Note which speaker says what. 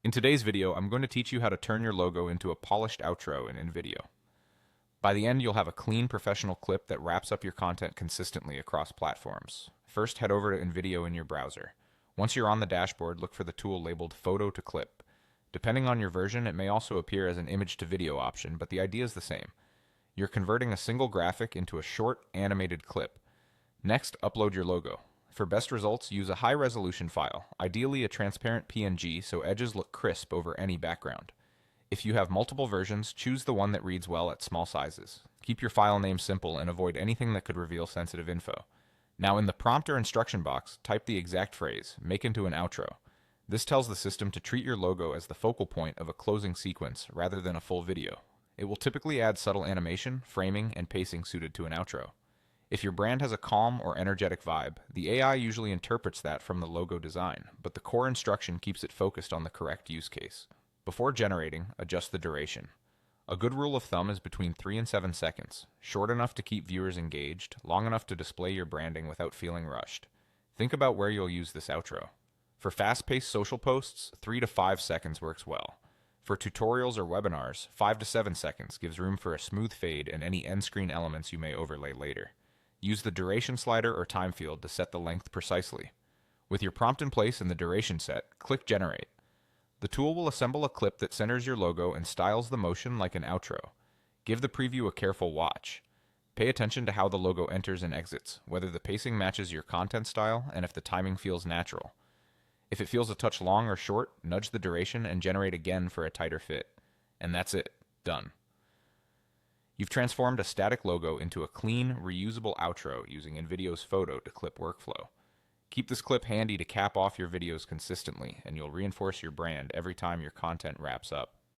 Speaker 1: In today's video, I'm going to teach you how to turn your logo into a polished outro in InVideo. By the end, you'll have a clean professional clip that wraps up your content consistently across platforms. First, head over to InVideo in your browser. Once you're on the dashboard, look for the tool labeled Photo to Clip. Depending on your version, it may also appear as an image to video option, but the idea is the same. You're converting a single graphic into a short, animated clip. Next, upload your logo. For best results, use a high-resolution file, ideally a transparent PNG so edges look crisp over any background. If you have multiple versions, choose the one that reads well at small sizes. Keep your file name simple and avoid anything that could reveal sensitive info. Now in the prompt or instruction box, type the exact phrase, make into an outro. This tells the system to treat your logo as the focal point of a closing sequence rather than a full video. It will typically add subtle animation, framing, and pacing suited to an outro. If your brand has a calm or energetic vibe, the AI usually interprets that from the logo design, but the core instruction keeps it focused on the correct use case. Before generating, adjust the duration. A good rule of thumb is between 3 and 7 seconds, short enough to keep viewers engaged, long enough to display your branding without feeling rushed. Think about where you'll use this outro. For fast-paced social posts, 3 to 5 seconds works well. For tutorials or webinars, 5 to 7 seconds gives room for a smooth fade and any end screen elements you may overlay later. Use the duration slider or time field to set the length precisely. With your prompt in place and the duration set, click Generate. The tool will assemble a clip that centers your logo and styles the motion like an outro. Give the preview a careful watch. Pay attention to how the logo enters and exits, whether the pacing matches your content style, and if the timing feels natural. If it feels a touch long or short, nudge the duration and generate again for a tighter fit. And that's it. Done. You've transformed a static logo into a clean, reusable outro using InVideo's Photo to Clip workflow. Keep this clip handy to cap off your videos consistently, and you'll reinforce your brand every time your content wraps up.